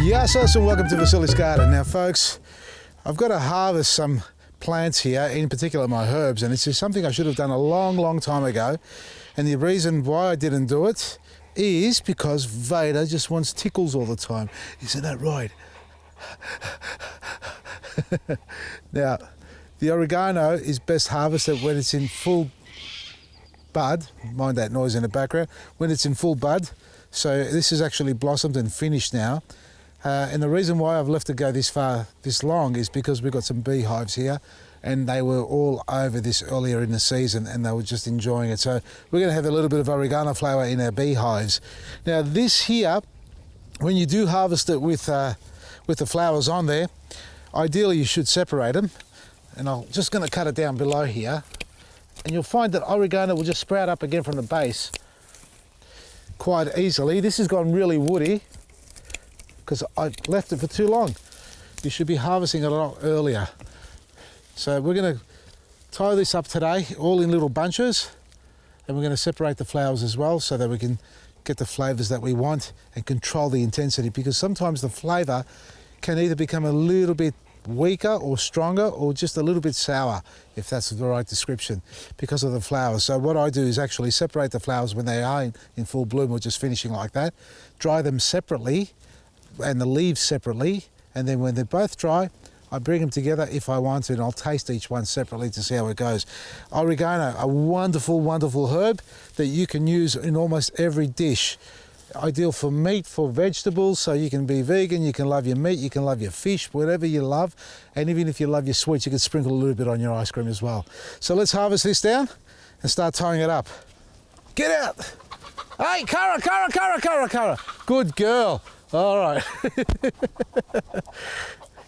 Yes, and welcome to Vasilis Garden. Now folks, I've got to harvest some plants here, in particular my herbs, and it's just something I should have done a long time ago. And the reason why I didn't do it is because Vader just wants tickles all the time. Isn't that right? Now, the oregano is best harvested when it's in full bud. Mind that noise in the background. When it's in full bud. So this is actually blossomed and finished now. And the reason why I've left it go this far, this long, is because we've got some beehives here and they were all over this earlier in the season and they were just enjoying it. So we're going to have a little bit of oregano flower in our beehives. Now this here, when you do harvest it with the flowers on there, ideally you should separate them. And I'm just going to cut it down below here. And you'll find that oregano will just sprout up again from the base quite easily. This has gone really woody because I left it for too long. You should be harvesting it a lot earlier. So we're going to tie this up today, all in little bunches, and we're going to separate the flowers as well so that we can get the flavours that we want and control the intensity, because sometimes the flavour can either become a little bit weaker or stronger or just a little bit sour, if that's the right description, because of the flowers. So what I do is actually separate the flowers when they are in full bloom or just finishing like that, dry them separately and the leaves separately, and then when they're both dry, I bring them together if I want to, and I'll taste each one separately to see how it goes. Oregano, a wonderful herb that you can use in almost every dish. Ideal for meat, for vegetables, so you can be vegan, you can love your meat, you can love your fish, whatever you love, and even if you love your sweets, you can sprinkle a little bit on your ice cream as well. So let's harvest this down and start tying it up. Get out! Hey, Cara! Good girl. All right.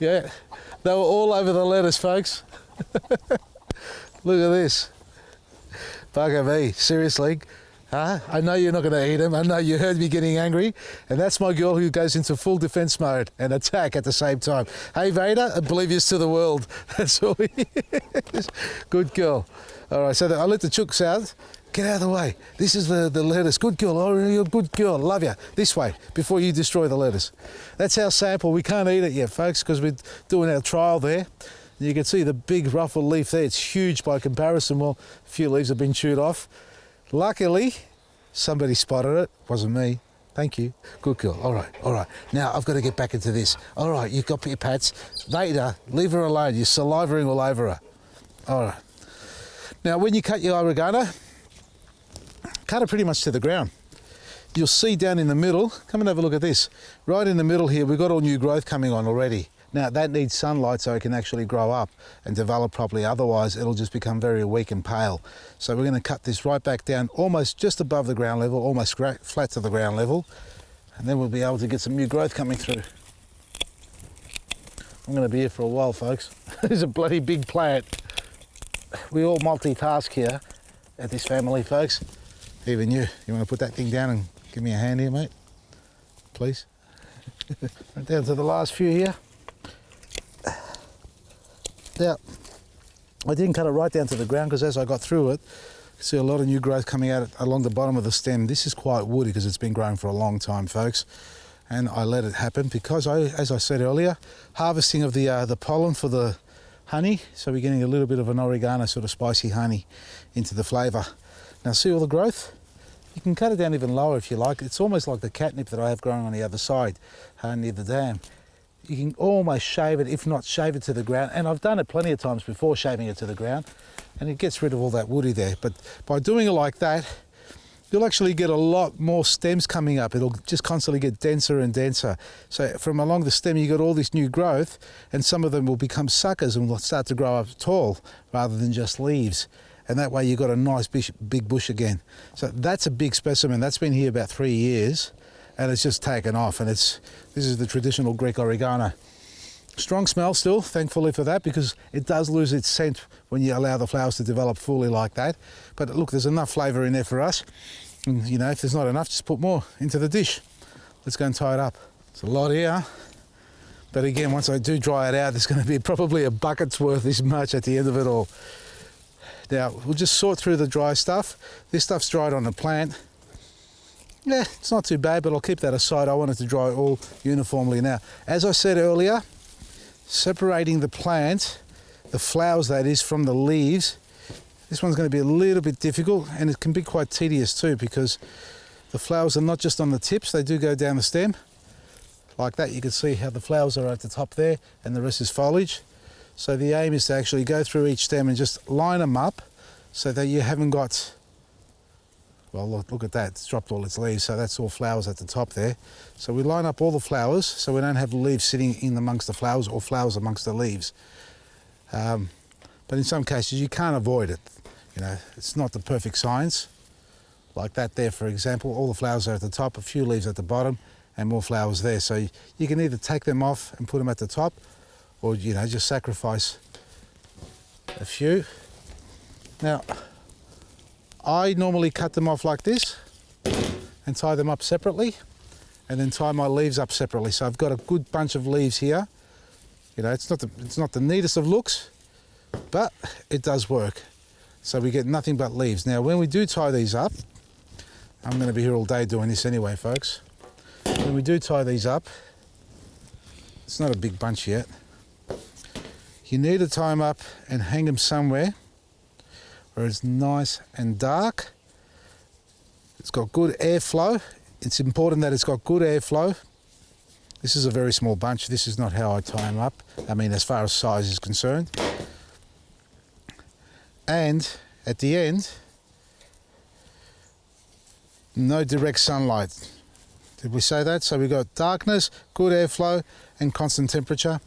Yeah, they were all over the lettuce, folks. Look at this. Bugger me, seriously. Huh? I know you're not going to eat them. I know you heard me getting angry. And that's my girl who goes into full defense mode and attack at the same time. Hey, Vader, oblivious to the world. That's all he is. Good girl. All right, so I let the chooks out. Get out of the way. This is the lettuce. Good girl. Oh, you're a good girl. Love you. This way, before you destroy the lettuce. That's our sample. We can't eat it yet, folks, because we're doing our trial there. You can see the big ruffled leaf there. It's huge by comparison. Well, a few leaves have been chewed off. Luckily, somebody spotted it. Wasn't me. Thank you. Good girl. All right. Now, I've got to get back into this. All right, you've got your pats. Vader, leave her alone. You're salivering all over her. All right. Now, when you cut your oregano, cut it pretty much to the ground. You'll see down in the middle, come and have a look at this. Right in the middle here, we've got all new growth coming on already. Now that needs sunlight so it can actually grow up and develop properly, otherwise it'll just become very weak and pale. So we're going to cut this right back down, almost just above the ground level, almost flat to the ground level, and then we'll be able to get some new growth coming through. I'm going to be here for a while, folks. This is a bloody big plant. We all multitask here at this family, folks. Even you want to put that thing down and give me a hand here, mate? Please. Right down to the last few here. Now, I didn't cut it right down to the ground because as I got through it, you see a lot of new growth coming out along the bottom of the stem. This is quite woody because it's been growing for a long time, folks. And I let it happen because, as I said earlier, harvesting of the pollen for the honey, so we're getting a little bit of an oregano sort of spicy honey into the flavour. Now see all the growth? You can cut it down even lower if you like. It's almost like the catnip that I have growing on the other side near the dam. You can almost shave it, if not shave it to the ground. And I've done it plenty of times before, shaving it to the ground, and it gets rid of all that woody there. But by doing it like that, you'll actually get a lot more stems coming up. It'll just constantly get denser and denser. So from along the stem, you got all this new growth, and some of them will become suckers and will start to grow up tall rather than just leaves. And that way you've got a nice big bush again. So that's a big specimen. That's been here about 3 years, and it's just taken off. And this is the traditional Greek oregano. Strong smell still, thankfully for that, because it does lose its scent when you allow the flowers to develop fully like that. But look, there's enough flavour in there for us. And, you know, if there's not enough, just put more into the dish. Let's go and tie it up. It's a lot here. But again, once I do dry it out, there's going to be probably a bucket's worth this much at the end of it all. Now, we'll just sort through the dry stuff. This stuff's dried on the plant. Yeah, it's not too bad, but I'll keep that aside. I want it to dry all uniformly now. As I said earlier, separating the plant, the flowers that is, from the leaves, this one's going to be a little bit difficult, and it can be quite tedious too, because the flowers are not just on the tips, they do go down the stem. Like that, you can see how the flowers are at the top there, and the rest is foliage. So the aim is to actually go through each stem and just line them up so that you haven't got, well, look at that, it's dropped all its leaves, so that's all flowers at the top there. So we line up all the flowers so we don't have leaves sitting in amongst the flowers or flowers amongst the leaves. But in some cases you can't avoid it. You know, it's not the perfect science. Like that there, for example, all the flowers are at the top, a few leaves at the bottom, and more flowers there. So you can either take them off and put them at the top, or, you know, just sacrifice a few. Now, I normally cut them off like this and tie them up separately, and then tie my leaves up separately. So I've got a good bunch of leaves here. You know, it's not the neatest of looks, but it does work. So we get nothing but leaves. Now, when we do tie these up, I'm going to be here all day doing this anyway, folks. When we do tie these up, it's not a big bunch yet. You need to tie them up and hang them somewhere where it's nice and dark. It's got good airflow. It's important that it's got good airflow. This is a very small bunch. This is not how I tie them up. I mean, as far as size is concerned. And at the end, no direct sunlight. Did we say that? So we've got darkness, good airflow, and constant temperature,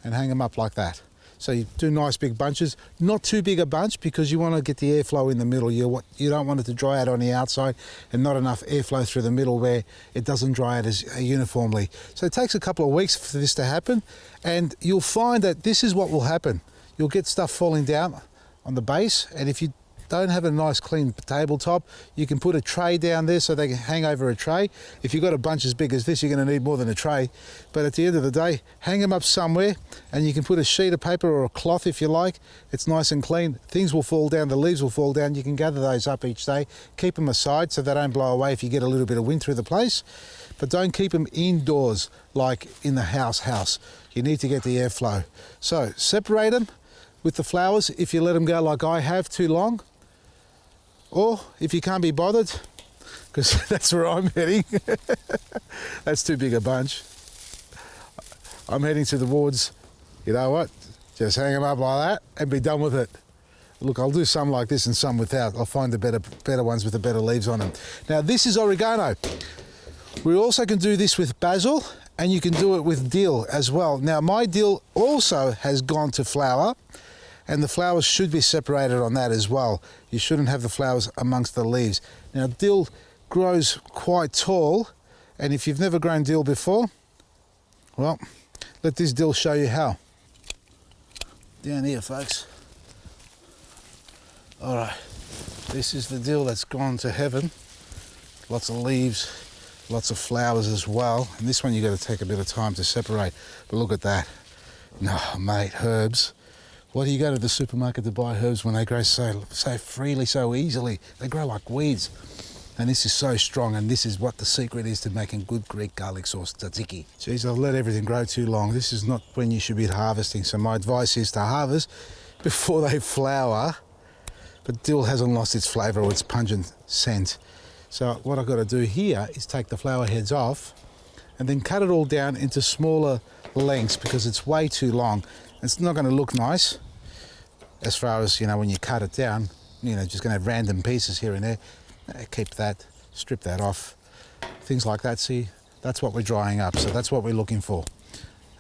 and hang them up like that. So you do nice big bunches, not too big a bunch, because you want to get the airflow in the middle. You don't want it to dry out on the outside and not enough airflow through the middle where it doesn't dry out as uniformly. So it takes a couple of weeks for this to happen, and you'll find that this is what will happen. You'll get stuff falling down on the base, and if you don't have a nice clean tabletop, you can put a tray down there so they can hang over a tray. If you've got a bunch as big as this, you're going to need more than a tray. But at the end of the day, hang them up somewhere, and you can put a sheet of paper or a cloth if you like. It's nice and clean. Things will fall down, the leaves will fall down. You can gather those up each day. Keep them aside so they don't blow away if you get a little bit of wind through the place. But don't keep them indoors like in the house. You need to get the airflow. So separate them with the flowers if you let them go like I have too long. Or if you can't be bothered, because that's where I'm heading. That's too big a bunch. I'm heading towards, you know what, just hang them up like that and be done with it. Look, I'll do some like this and some without. I'll find the better ones with the better leaves on them. Now this is oregano. We also can do this with basil, and you can do it with dill as well. Now my dill also has gone to flower, and the flowers should be separated on that as well. You shouldn't have the flowers amongst the leaves. Now dill grows quite tall, and if you've never grown dill before, well, let this dill show you how. Down here, folks. All right, this is the dill that's gone to heaven. Lots of leaves, lots of flowers as well. And this one you got to take a bit of time to separate. But look at that. No, mate, herbs. Why do you go to the supermarket to buy herbs when they grow so freely, so easily? They grow like weeds. And this is so strong, and this is what the secret is to making good Greek garlic sauce, tzatziki. Geez, I've let everything grow too long. This is not when you should be harvesting. So my advice is to harvest before they flower. But dill hasn't lost its flavour or its pungent scent. So what I've got to do here is take the flower heads off and then cut it all down into smaller lengths, because it's way too long. It's not going to look nice as far as, you know, when you cut it down, you know, just going to have random pieces here and there. Keep that, strip that off, things like that. See, that's what we're drying up, so that's what we're looking for.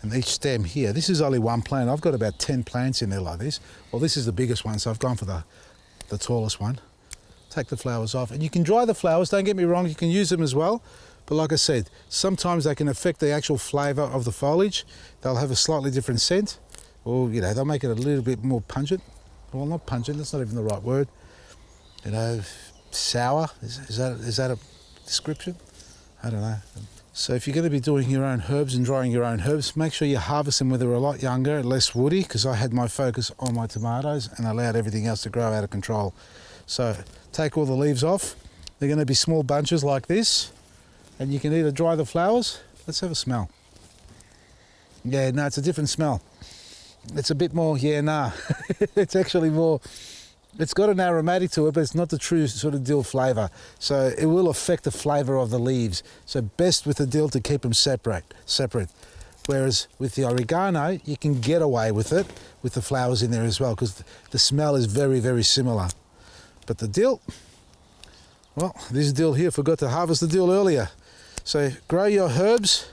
And each stem here, this is only one plant. I've got about 10 plants in there like this. Well, this is the biggest one, so I've gone for the tallest one. Take the flowers off, and you can dry the flowers, don't get me wrong, you can use them as well. But like I said, sometimes they can affect the actual flavour of the foliage. They'll have a slightly different scent, or, you know, they'll make it a little bit more pungent. Well, not pungent, that's not even the right word. You know, sour, is that a description? I don't know. So if you're going to be doing your own herbs and drying your own herbs, make sure you harvest them when they're a lot younger, less woody, because I had my focus on my tomatoes and allowed everything else to grow out of control. So take all the leaves off. They're going to be small bunches like this. and you can either dry the flowers. Let's have a smell. Yeah, no, it's a different smell. It's a bit more, yeah, nah. It's actually more, it's got an aromatic to it, but it's not the true sort of dill flavour. So it will affect the flavour of the leaves. So best with the dill to keep them separate. Whereas with the oregano, you can get away with it with the flowers in there as well, because the smell is very, very similar. But the dill, well, this dill here, forgot to harvest the dill earlier. So grow your herbs,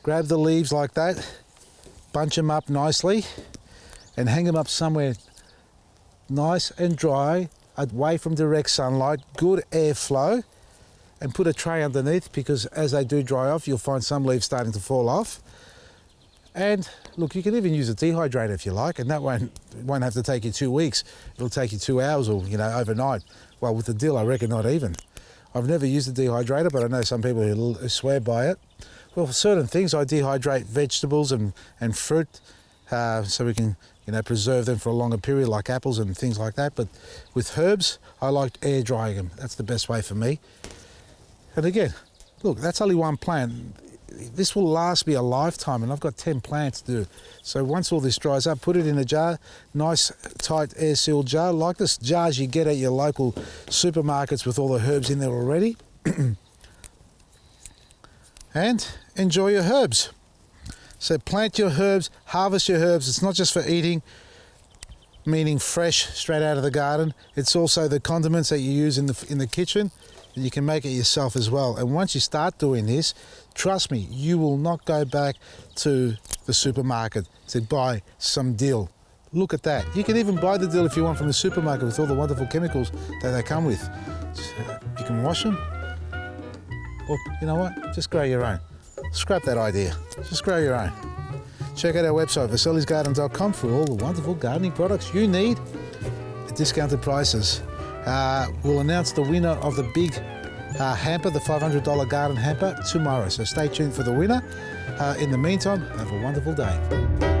grab the leaves like that, bunch them up nicely, and hang them up somewhere nice and dry, away from direct sunlight, good airflow, and put a tray underneath, because as they do dry off, you'll find some leaves starting to fall off. And look, you can even use a dehydrator if you like, and that won't have to take you 2 weeks. It'll take you 2 hours, or overnight. Well, with the dill, I reckon not even. I've never used a dehydrator, but I know some people who swear by it. Well, for certain things, I dehydrate vegetables and fruit, so we can preserve them for a longer period, like apples and things like that. But with herbs, I like air drying them. That's the best way for me. And again, look, that's only one plant. This will last me a lifetime, and I've got 10 plants to do. So once all this dries up, put it in a jar, nice tight air-sealed jar, like the jars you get at your local supermarkets with all the herbs in there already. And enjoy your herbs. So plant your herbs, harvest your herbs. It's not just for eating, meaning fresh, straight out of the garden. It's also the condiments that you use in the kitchen. And you can make it yourself as well. And once you start doing this, trust me, you will not go back to the supermarket to buy some dill. Look at that. You can even buy the dill if you want from the supermarket with all the wonderful chemicals that they come with. You can wash them. Or, you know what? Just grow your own. Scrap that idea. Just grow your own. Check out our website, Vasili'sGarden.com, for all the wonderful gardening products you need at discounted prices. We'll announce the winner of the big hamper, the $500 garden hamper, tomorrow. So stay tuned for the winner. In the meantime, have a wonderful day.